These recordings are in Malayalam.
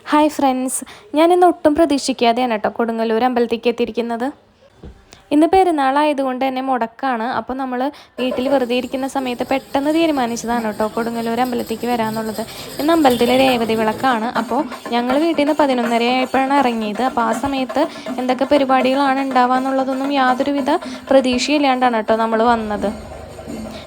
ഹായ് ഫ്രണ്ട്സ്, ഞാനിന്ന് ഒട്ടും പ്രതീക്ഷിക്കാതെയാണ് കേട്ടോ കൊടുങ്ങല്ലൂർ അമ്പലത്തേക്ക് എത്തിയിരിക്കുന്നത്. ഇന്ന് പെരുന്നാളായതുകൊണ്ട് തന്നെ മുടക്കാണ്. അപ്പോൾ നമ്മൾ വീട്ടിൽ വെറുതെ ഇരിക്കുന്ന സമയത്ത് പെട്ടെന്ന് തീരുമാനിച്ചതാണ് കേട്ടോ കൊടുങ്ങല്ലൂർ അമ്പലത്തേക്ക് വരാമെന്നുള്ളത്. ഇന്ന് അമ്പലത്തിലെ രേവതി വിളക്കാണ്. അപ്പോൾ ഞങ്ങൾ വീട്ടിൽ നിന്ന് 11:30 ആയപ്പോഴാണ് ഇറങ്ങിയത്. അപ്പോൾ ആ സമയത്ത് എന്തൊക്കെ പരിപാടികളാണ് ഉണ്ടാവുക എന്നുള്ളതൊന്നും യാതൊരുവിധ പ്രതീക്ഷയില്ലാണ്ടാണ് കേട്ടോ നമ്മൾ വന്നത്.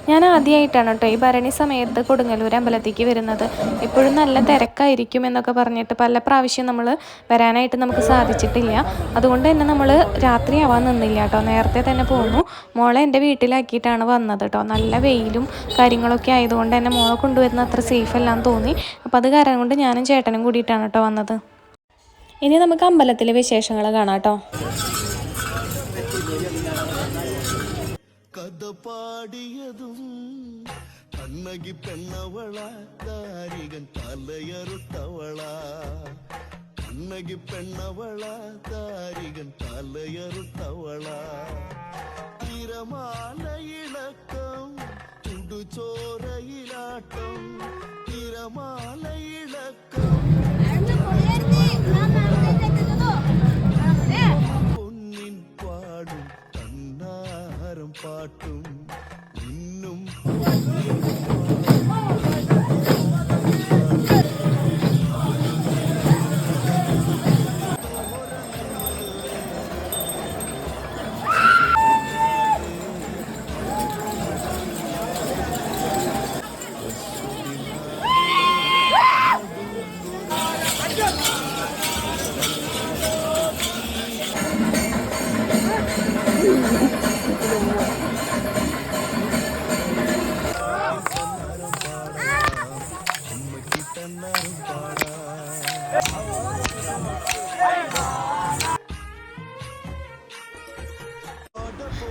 ഞാൻ ആദ്യമായിട്ടാണ് കേട്ടോ ഈ ഭരണി സമയത്ത് കൊടുങ്ങല്ലൂർ അമ്പലത്തേക്ക് വരുന്നത്. ഇപ്പോഴും നല്ല തിരക്കായിരിക്കും എന്നൊക്കെ പറഞ്ഞിട്ട് പല പ്രാവശ്യം നമ്മൾ വരാനായിട്ട് നമുക്ക് സാധിച്ചിട്ടില്ല. അതുകൊണ്ട് തന്നെ നമ്മൾ രാത്രിയാവാൻ നിന്നില്ല കേട്ടോ, നേരത്തെ തന്നെ പോന്നു. മോളെ എൻ്റെ വീട്ടിലാക്കിയിട്ടാണ് വന്നത് കേട്ടോ. നല്ല വെയിലും കാര്യങ്ങളൊക്കെ ആയതുകൊണ്ട് തന്നെ മോളെ കൊണ്ടുവരുന്ന അത്ര സേഫ് അല്ലാന്ന് തോന്നി. അപ്പോൾ അത് കാരണം കൊണ്ട് ഞാനും ചേട്ടനും കൂടിയിട്ടാണ് കേട്ടോ വന്നത്. ഇനി നമുക്ക് അമ്പലത്തിലെ വിശേഷങ്ങൾ കാണാം കേട്ടോ. കഥ പാടിയതും കണ്ണകി പെണ്ണവള താരികൻ തലയറുത്തവള കണ്ണകി പെണ്ണവള താരികൻ തലയറുത്തവള തിരമാലയിളക്കം ചുടുചോരയിലാട്ടം തിരമാലയിളക്കം പൊന്നിൻ പാടും കണ്ണാരം പാട്ടും ഇന്നും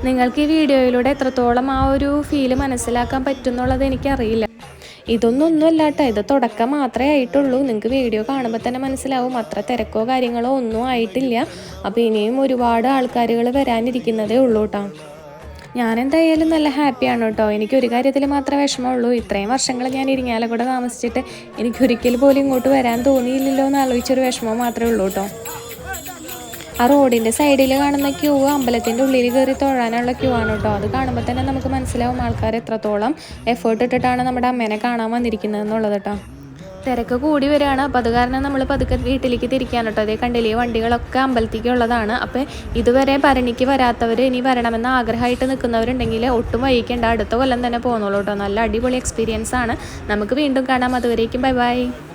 നിങ്ങൾക്ക് ഈ വീഡിയോയിലൂടെ എത്രത്തോളം ആ ഒരു ഫീല് മനസ്സിലാക്കാൻ പറ്റുമെന്നുള്ളത് എനിക്കറിയില്ല. ഇതൊന്നൊന്നുമല്ല കേട്ടോ, ഇത് തുടക്കം മാത്രമേ ആയിട്ടുള്ളൂ. നിങ്ങൾക്ക് വീഡിയോ കാണുമ്പോൾ തന്നെ മനസ്സിലാവും അത്ര തിരക്കോ കാര്യങ്ങളോ ഒന്നും ആയിട്ടില്ല. അപ്പോൾ ഇനിയും ഒരുപാട് ആൾക്കാരുകൾ വരാനിരിക്കുന്നതേ ഉള്ളൂ കേട്ടോ. ഞാനെന്തായാലും നല്ല ഹാപ്പിയാണ് കേട്ടോ. എനിക്കൊരു കാര്യത്തിൽ മാത്രമേ വിഷമമുള്ളൂ. ഇത്രയും വർഷങ്ങൾ ഞാൻ ഇരിങ്ങാലക്കുട താമസിച്ചിട്ട് എനിക്കൊരിക്കൽ പോലും ഇങ്ങോട്ട് വരാൻ തോന്നിയില്ലല്ലോ എന്ന് ആലോചിച്ചൊരു വിഷമം മാത്രമേ ഉള്ളൂ കേട്ടോ. ആ റോഡിൻ്റെ സൈഡിൽ കാണുന്ന ക്യൂ അമ്പലത്തിൻ്റെ ഉള്ളിൽ കയറി തൊഴാനുള്ള ക്യൂ ആണ് കേട്ടോ. അത് കാണുമ്പോൾ തന്നെ നമുക്ക് മനസ്സിലാവും ആൾക്കാർ എത്രത്തോളം എഫേർട്ട് ഇട്ടിട്ടാണ് നമ്മുടെ അമ്മേനെ കാണാൻ വന്നിരിക്കുന്നത് എന്നുള്ളത് കേട്ടോ. തിരക്ക് കൂടി വരികയാണ്. അപ്പോൾ അത് കാരണം നമ്മൾ പതുക്കെ വീട്ടിലേക്ക് തിരിക്കാൻ കേട്ടോ. അതേ കണ്ടില്ലേ, വണ്ടികളൊക്കെ അമ്പലത്തേക്ക് ഉള്ളതാണ്. അപ്പോൾ ഇതുവരെ ഭരണിക്ക് വരാത്തവർ ഇനി വരണമെന്ന് ആഗ്രഹമായിട്ട് നിൽക്കുന്നവരുണ്ടെങ്കിൽ ഒട്ടും വൈകിക്കേണ്ട, അടുത്ത കൊല്ലം തന്നെ പോകുന്നുള്ളൂ കേട്ടോ. നല്ല അടിപൊളി എക്സ്പീരിയൻസ് ആണ്. നമുക്ക് വീണ്ടും കാണാം. അതുവരേക്കും ബൈ ബൈ.